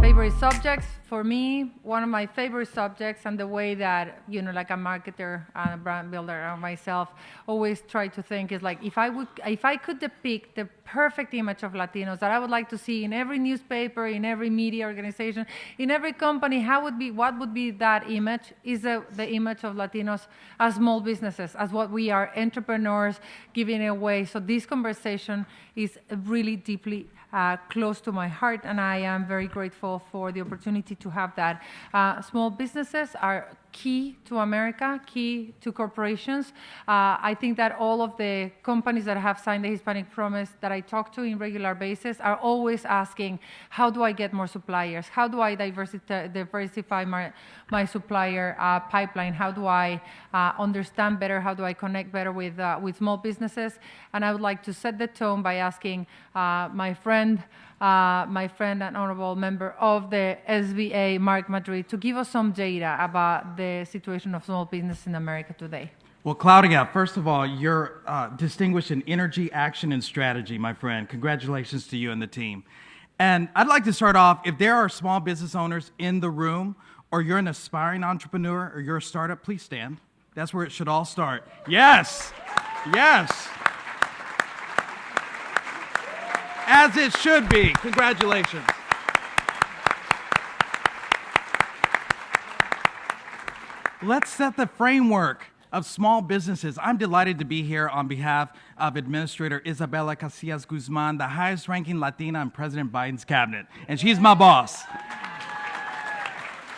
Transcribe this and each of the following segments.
favorite subjects. For me, one of my favorite subjects, and the way that, like a marketer and a brand builder and myself always try to think is like, if I could depict the perfect image of Latinos that I would like to see in every newspaper, in every media organization, in every company, what would be that image? Is the image of Latinos as small businesses, as what we are, entrepreneurs giving away. So this conversation is really deeply close to my heart, and I am very grateful for the opportunity to have that. Small businesses are key to America, key to corporations. I think that all of the companies that have signed the Hispanic Promise that I talk to in regular basis are always asking, how do I get more suppliers? How do I diversify my supplier pipeline? How do I understand better? How do I connect better with small businesses? And I would like to set the tone by asking my friend and honorable member of the SBA, Mark Madrid, to give us some data about the situation of small business in America today. Well, Claudia, first of all, you're distinguished in energy, action, and strategy, my friend. Congratulations to you and the team. And I'd like to start off, if there are small business owners in the room, or you're an aspiring entrepreneur, or you're a startup, please stand. That's where it should all start. Yes, yes. As it should be. Congratulations. Let's set the framework of small businesses. I'm delighted to be here on behalf of Administrator Isabela Casillas Guzman, the highest-ranking Latina in President Biden's cabinet, and she's my boss.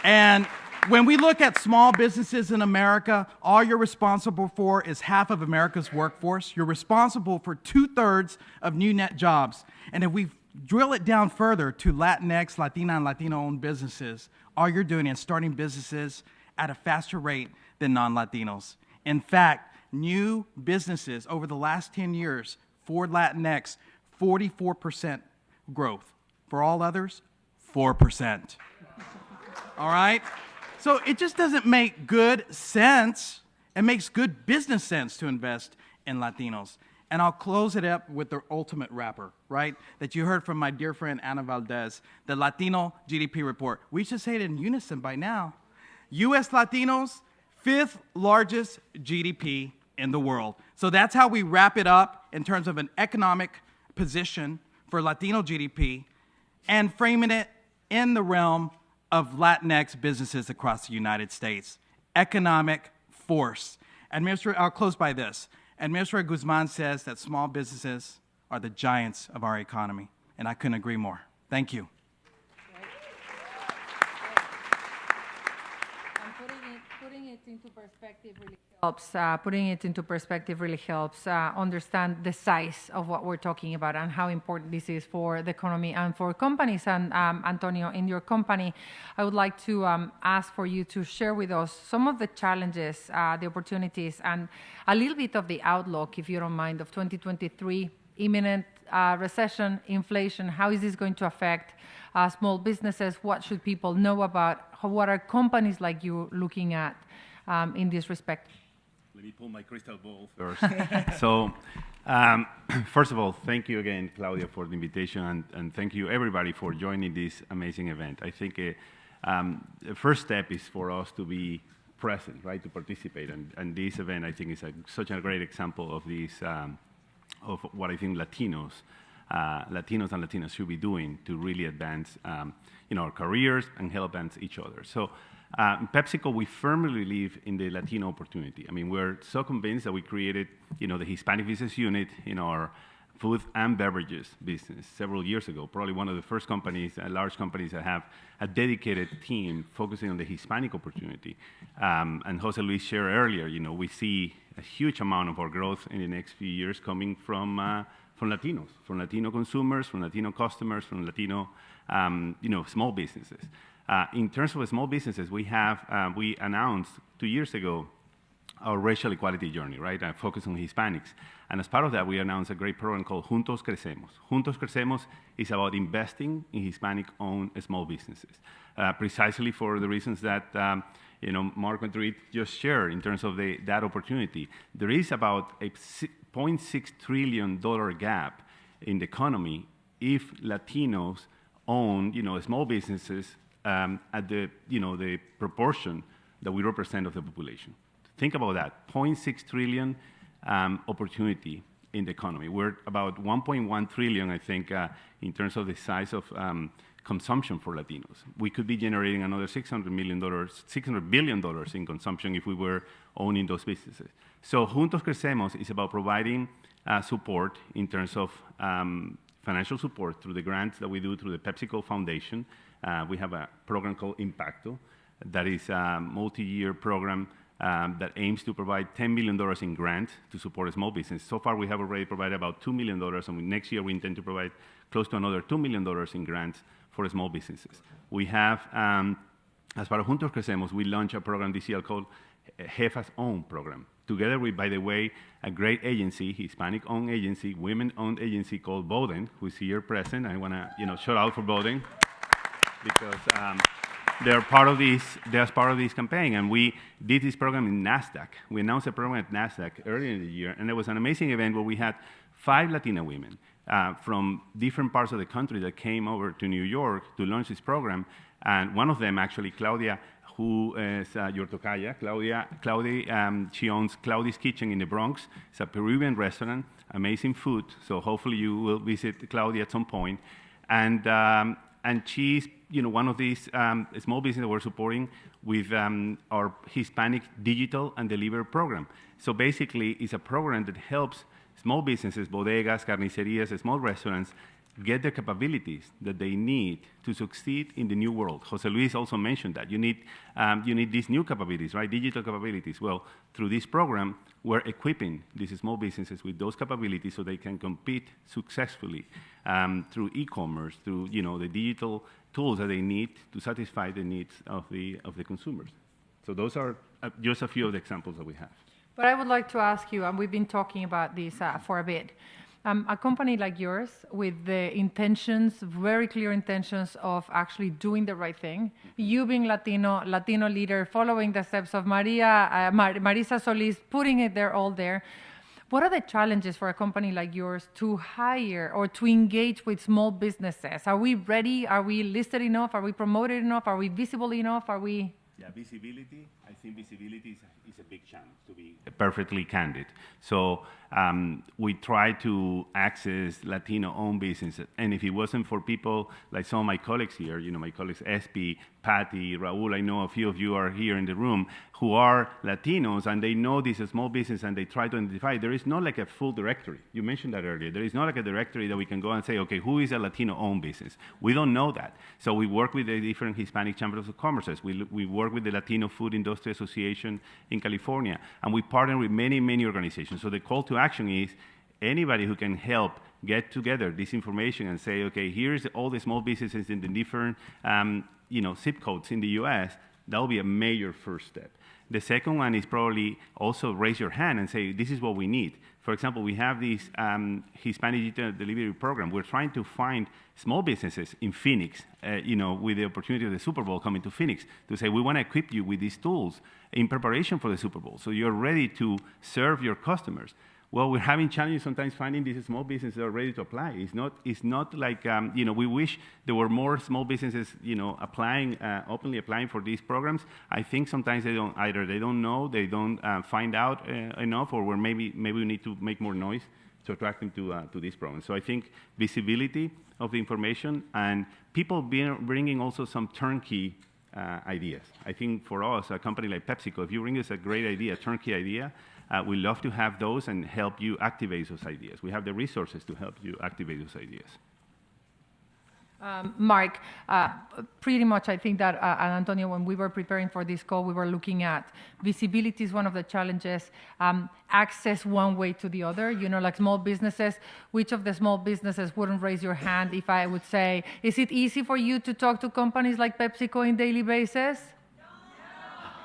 And when we look at small businesses in America, all you're responsible for is half of America's workforce. You're responsible for 2/3 of new net jobs. And if we drill it down further to Latinx, Latina, and Latino-owned businesses, all you're doing is starting businesses at a faster rate than non-Latinos. In fact, new businesses over the last 10 years for Latinx, 44% growth. For all others, 4%. All right? So it just doesn't make good sense. It makes good business sense to invest in Latinos. And I'll close it up with the ultimate wrapper, right? That you heard from my dear friend Ana Valdez, the Latino GDP report. We should say it in unison by now. US Latinos, 5th largest GDP in the world. So that's how we wrap it up in terms of an economic position for Latino GDP and framing it in the realm of Latinx businesses across the United States. Economic force. I'll close by this. Administrator Guzman says that small businesses are the giants of our economy, and I couldn't agree more. Thank you. Putting it into perspective really helps. Putting it into perspective really helps understand the size of what we're talking about and how important this is for the economy and for companies. And Antonio, in your company, I would like to ask for you to share with us some of the challenges, the opportunities, and a little bit of the outlook, if you don't mind, of 2023, imminent recession, inflation. How is this going to affect small businesses? What should people know about? What are companies like you looking at in this respect? Let me pull my crystal ball first. So, first of all, thank you again, Claudia, for the invitation, and thank you, everybody, for joining this amazing event. I think the first step is for us to be present, right, to participate. And this event, I think, is such a great example of this, of what I think Latinos and Latinas should be doing to really advance our careers and help advance each other. So in PepsiCo, we firmly believe in the Latino opportunity. I mean, we're so convinced that we created the Hispanic business unit in our food and beverages business several years ago, probably one of the first companies, large companies that have a dedicated team focusing on the Hispanic opportunity. And Jose Luis shared earlier, we see a huge amount of our growth in the next few years coming from Latinos, from Latino consumers, from Latino customers, from Latino, small businesses. In terms of small businesses, we announced 2 years ago our racial equality journey, right? Focus on Hispanics. And as part of that, we announced a great program called Juntos Crecemos. Juntos Crecemos is about investing in Hispanic-owned small businesses, precisely for the reasons that Mark Madrid just shared in terms of that opportunity. There is about a $0.6 trillion gap in the economy if Latinos own, small businesses at the proportion that we represent of the population. Think about that, 0.6 trillion opportunity in the economy. We're about 1.1 trillion, I think, in terms of the size of consumption for Latinos. We could be generating another $600 billion in consumption if we were owning those businesses. So Juntos Crecemos is about providing support in terms of financial support through the grants that we do through the PepsiCo Foundation. We have a program called Impacto that is a multi-year program that aims to provide $10 million in grants to support a small business. So far, we have already provided about $2 million, and next year we intend to provide close to another $2 million in grants for small businesses. We have, as part of Juntos Crecemos, we launched a program this year called Jefa's Own program, together with, by the way, a great agency, Hispanic-owned agency, women-owned agency called Bowden, who's here present. I want to shout out for Bowden because they're part of this campaign, and we did this program in NASDAQ. We announced a program at NASDAQ earlier in the year, and it was an amazing event where we had 5 Latina women from different parts of the country that came over to New York to launch this program, and one of them, actually, Claudia, who is your tocaya, Claudia, she owns Claudia's Kitchen in the Bronx. It's a Peruvian restaurant, amazing food, so hopefully you will visit Claudia at some point, and she's one of these small businesses that we're supporting with our Hispanic digital and delivery program. So basically, it's a program that helps small businesses, bodegas, carnicerias, small restaurants, get the capabilities that they need to succeed in the new world. Jose Luis also mentioned that. You need these new capabilities, right? Digital capabilities. Well, through this program, we're equipping these small businesses with those capabilities so they can compete successfully through e-commerce, through the digital tools that they need to satisfy the needs of the consumers. So those are just a few of the examples that we have. But I would like to ask you, and we've been talking about this for a bit, a company like yours with the intentions, very clear intentions of actually doing the right thing, you being Latino leader, following the steps of Marisa Solis, putting it there all there, what are the challenges for a company like yours to hire or to engage with small businesses? Are we ready? Are we listed enough? Are we promoted enough? Are we visible enough? Are we... Yeah, visibility. I think visibility is a big challenge, to be perfectly candid. So we try to access Latino-owned businesses, and if it wasn't for people like some of my colleagues here, my colleagues Espi, Patty, Raul, I know a few of you are here in the room, who are Latinos, and they know this is a small business, and they try to identify. There is not like a full directory. You mentioned that earlier. There is not like a directory that we can go and say, okay, who is a Latino-owned business? We don't know that. So we work with the different Hispanic chambers of commerce. We work with the Latino Food Industry Association in California, and we partner with many, many organizations. So the call to action is anybody who can help get together this information and say, okay, here's all the small businesses in the different zip codes in the US, that will be a major first step. The second one is probably also raise your hand and say, this is what we need. For example, we have this Hispanic digital delivery program. We're trying to find small businesses in Phoenix, with the opportunity of the Super Bowl coming to Phoenix, to say, we want to equip you with these tools in preparation for the Super Bowl, so you're ready to serve your customers. Well, we're having challenges sometimes finding these small businesses that are ready to apply. It's not like, we wish there were more small businesses, applying, openly applying for these programs. I think sometimes they don't know, they don't find out enough, or maybe we need to make more noise to attract them to these programs. So I think visibility of the information and people bringing also some turnkey ideas. I think for us, a company like PepsiCo, if you bring us a great idea, a turnkey idea, we love to have those and help you activate those ideas. We have the resources to help you activate those ideas. Mark, pretty much I think that, and Antonio, when we were preparing for this call, we were looking at visibility is one of the challenges, access one way to the other, like small businesses. Which of the small businesses wouldn't raise your hand if I would say, is it easy for you to talk to companies like PepsiCo on a daily basis?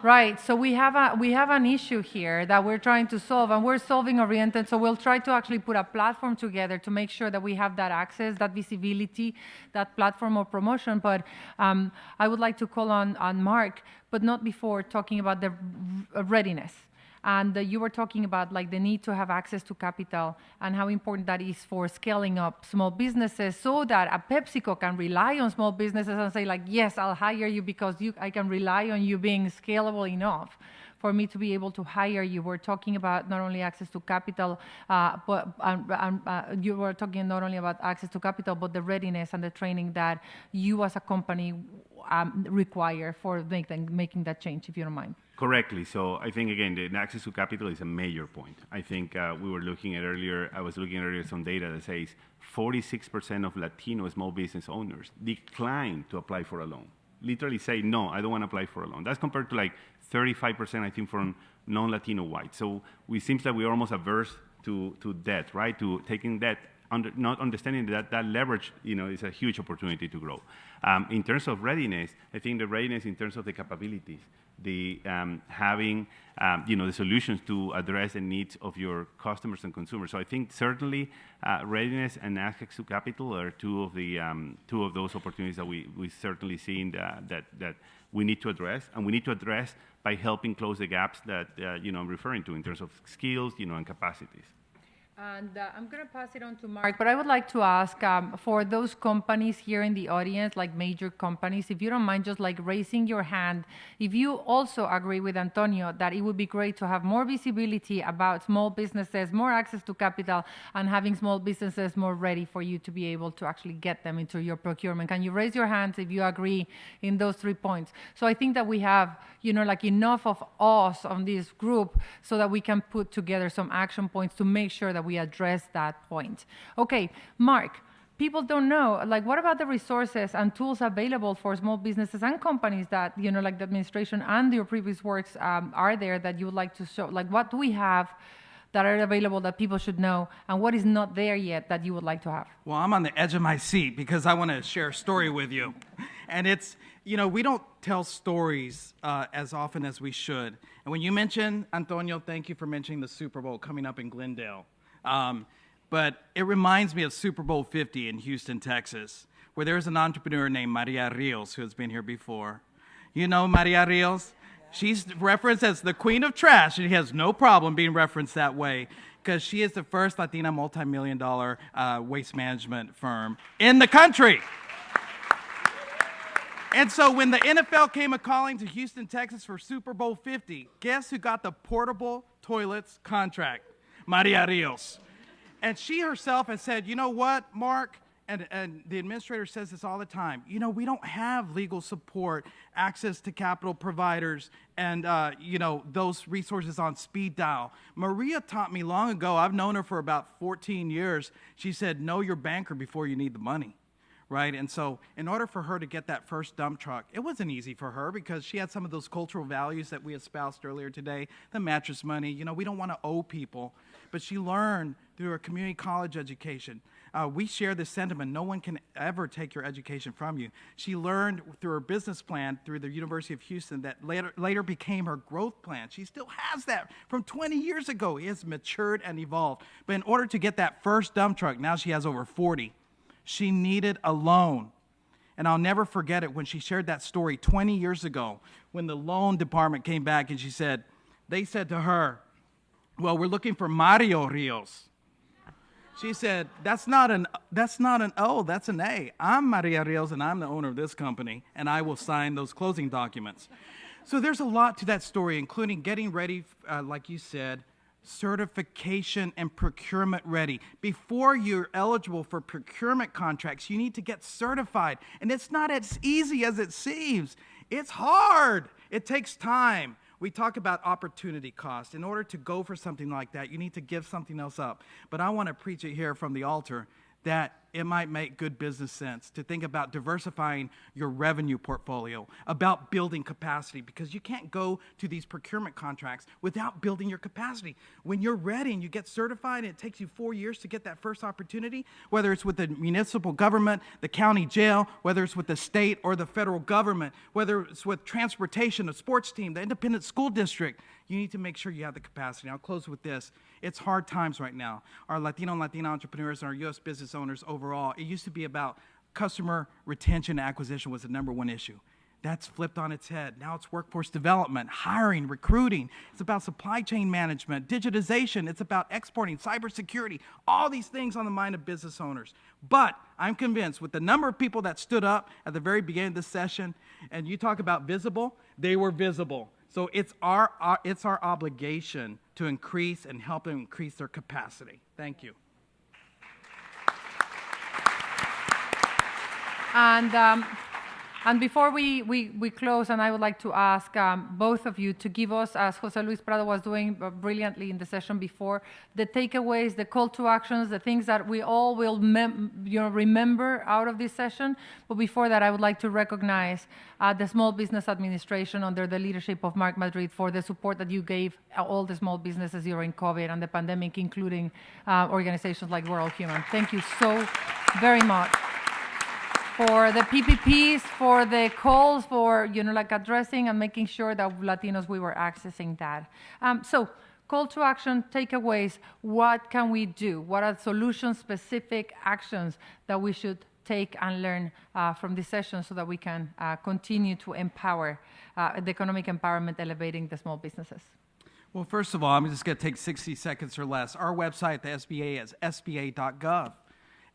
Right, so we have an issue here that we're trying to solve, and we're solving oriented, so we'll try to actually put a platform together to make sure that we have that access, that visibility, that platform of promotion. But I would like to call on Mark, but not before talking about the readiness. And you were talking about like the need to have access to capital and how important that is for scaling up small businesses, so that a PepsiCo can rely on small businesses and say like, yes, I'll hire you because I can rely on you being scalable enough for me to be able to hire you. We're talking about not only access to capital, but you were talking not only about access to capital, but the readiness and the training that you as a company require for making that change, if you don't mind. Correctly. So I think, again, the access to capital is a major point. I think I was looking at earlier some data that says 46% of Latino small business owners decline to apply for a loan. Literally say, no, I don't want to apply for a loan. That's compared to like 35%, I think, from non-Latino white. So it seems like we're almost averse to debt, right? To taking debt, not understanding that leverage, is a huge opportunity to grow. In terms of readiness, I think the readiness in terms of the capabilities, the having, the solutions to address the needs of your customers and consumers. So I think certainly readiness and access to capital are two of those opportunities that we certainly see that we need to address, and we need to address by helping close the gaps that I'm referring to in terms of skills, and capacities. And I'm going to pass it on to Mark, but I would like to ask for those companies here in the audience, like major companies, if you don't mind just like raising your hand, if you also agree with Antonio that it would be great to have more visibility about small businesses, more access to capital, and having small businesses more ready for you to be able to actually get them into your procurement. Can you raise your hands if you agree in those 3 points? So I think that we have, like enough of us on this group so that we can put together some action points to make sure that we address that point. Okay, Mark, people don't know, like what about the resources and tools available for small businesses and companies that, like the administration and your previous works are there that you would like to show? Like what do we have that are available that people should know, and what is not there yet that you would like to have? Well, I'm on the edge of my seat because I want to share a story with you. And it's, we don't tell stories as often as we should. And when you mention, Antonio, thank you for mentioning the Super Bowl coming up in Glendale. But it reminds me of Super Bowl 50 in Houston, Texas, where there's an entrepreneur named Maria Rios who has been here before. You know Maria Rios? She's referenced as the queen of trash. She has no problem being referenced that way because she is the first Latina multi-million-dollar waste management firm in the country. And so when the NFL came a-calling to Houston, Texas for Super Bowl 50, guess who got the portable toilets contract? Maria Rios. And she herself has said, you know what, Mark, and the administrator says this all the time, we don't have legal support, access to capital providers, and, those resources on speed dial. Maria taught me long ago, I've known her for about 14 years, she said, know your banker before you need the money. Right? And so in order for her to get that first dump truck, it wasn't easy for her because she had some of those cultural values that we espoused earlier today, the mattress money. We don't want to owe people. But she learned through her community college education. We share this sentiment. No one can ever take your education from you. She learned through her business plan through the University of Houston that later became her growth plan. She still has that from 20 years ago. It has matured and evolved. But in order to get that first dump truck, now she has over 40. She needed a loan. And I'll never forget it when she shared that story 20 years ago when the loan department came back and they said to her, well, we're looking for Mario Rios. She said, that's not an O, that's an A. I'm Maria Rios and I'm the owner of this company and I will sign those closing documents. So there's a lot to that story, including getting ready, like you said, certification and procurement ready. Before you're eligible for procurement contracts, you need to get certified. And it's not as easy as it seems. It's hard. It takes time. We talk about opportunity cost. In order to go for something like that, you need to give something else up. But I want to preach it here from the altar that it might make good business sense to think about diversifying your revenue portfolio, about building capacity, because you can't go to these procurement contracts without building your capacity. When you're ready and you get certified and it takes you 4 years to get that first opportunity, whether it's with the municipal government, the county jail, whether it's with the state or the federal government, whether it's with transportation, a sports team, the independent school district, you need to make sure you have the capacity. I'll close with this. It's hard times right now. Our Latino and Latina entrepreneurs and our U.S. business owners overall, it used to be about customer retention and acquisition was the #1 issue. That's flipped on its head. Now it's workforce development, hiring, recruiting. It's about supply chain management, digitization. It's about exporting, cybersecurity, all these things on the mind of business owners. But I'm convinced with the number of people that stood up at the very beginning of this session, and you talk about visible, they were visible. So it's our obligation to increase and help them increase their capacity. Thank you. And before we close, and I would like to ask both of you to give us, as Jose Luis Prado was doing brilliantly in the session before, the takeaways, the call to actions, the things that we all will remember out of this session. But before that, I would like to recognize the Small Business Administration under the leadership of Mark Madrid for the support that you gave all the small businesses during COVID and the pandemic, including organizations like We're All Human. Thank you so very much. For the PPPs, for the calls, for addressing and making sure that Latinos, we were accessing that. So, call to action, takeaways, what can we do? What are solution-specific actions that we should take and learn from this session so that we can continue to empower the economic empowerment, elevating the small businesses? Well, first of all, I'm just going to take 60 seconds or less. Our website, the SBA, is sba.gov.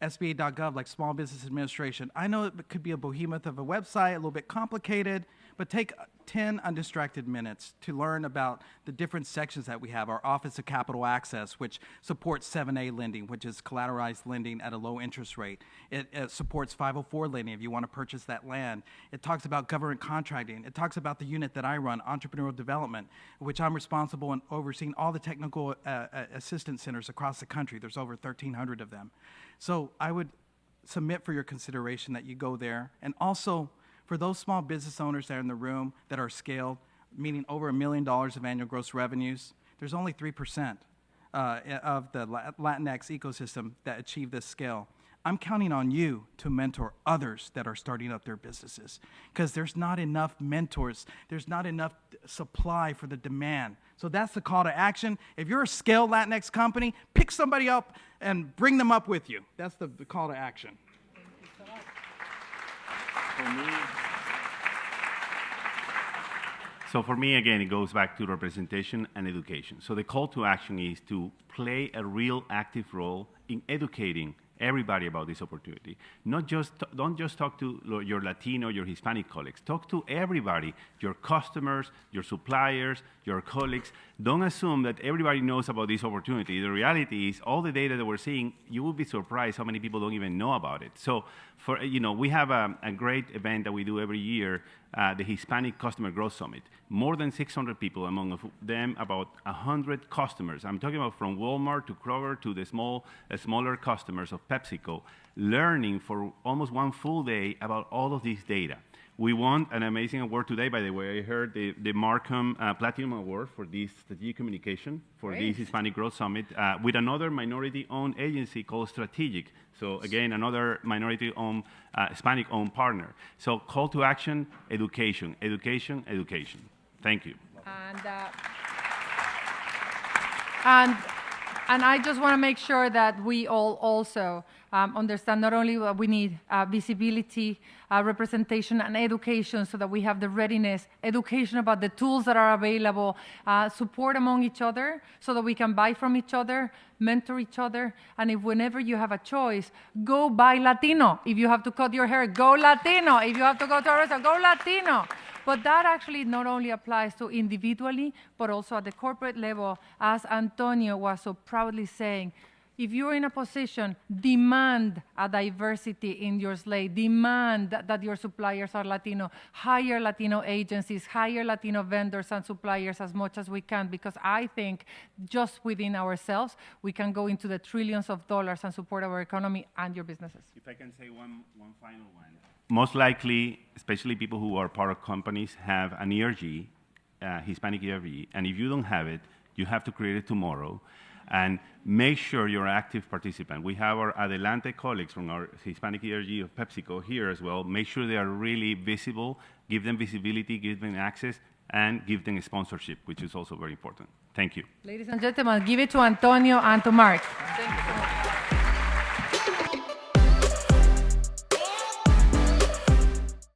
SBA.gov, like Small Business Administration. I know it could be a behemoth of a website, a little bit complicated, but take 10 undistracted minutes to learn about the different sections that we have. Our Office of Capital Access, which supports 7A lending, which is collateralized lending at a low interest rate. It supports 504 lending if you want to purchase that land. It talks about government contracting. It talks about the unit that I run, entrepreneurial development, which I'm responsible and overseeing all the technical assistance centers across the country. There's over 1,300 of them. So I would submit for your consideration that you go there. And also, for those small business owners that are in the room that are scaled, meaning over $1 million of annual gross revenues, there's only 3% of the Latinx ecosystem that achieve this scale. I'm counting on you to mentor others that are starting up their businesses because there's not enough mentors. There's not enough supply for the demand. So that's the call to action. If you're a scale Latinx company, pick somebody up and bring them up with you. That's the call to action. Thank you so much. For me, again, it goes back to representation and education. So the call to action is to play a real active role in educating everybody about this opportunity. Don't just talk to your Latino, your Hispanic colleagues. Talk to everybody, your customers, your suppliers, your colleagues. Don't assume that everybody knows about this opportunity. The reality is all the data that we're seeing, you will be surprised how many people don't even know about it. So we have a great event that we do every year, the Hispanic Customer Growth Summit. More than 600 people, among them about 100 customers. I'm talking about from Walmart to Kroger to the smaller customers of PepsiCo, learning for almost one full day about all of this data. We won an amazing award today, by the way. I heard the Markham Platinum Award for this strategic communication for this Hispanic Growth Summit with another minority-owned agency called Strategic. So again, another minority-owned, Hispanic-owned partner. So call to action, education, education, education. Thank you. And I just want to make sure that we all also understand not only what we need visibility, representation, and education so that we have the readiness, education about the tools that are available, support among each other so that we can buy from each other, mentor each other, and if whenever you have a choice, go buy Latino. If you have to cut your hair, go Latino. If you have to go to a restaurant, go Latino. But that actually not only applies to individually, but also at the corporate level, as Antonio was so proudly saying. If you're in a position, demand a diversity in your slate, demand that your suppliers are Latino, hire Latino agencies, hire Latino vendors and suppliers as much as we can, because I think just within ourselves, we can go into the trillions of dollars and support our economy and your businesses. If I can say one final one. Most likely, especially people who are part of companies, have an ERG, Hispanic ERG, and if you don't have it, you have to create it tomorrow. And make sure you're an active participant. We have our Adelante colleagues from our Hispanic ERG of PepsiCo here as well. Make sure they are really visible, give them visibility, give them access, and give them a sponsorship, which is also very important. Thank you. Ladies and gentlemen, give it to Antonio and to Mark. Thank you so much.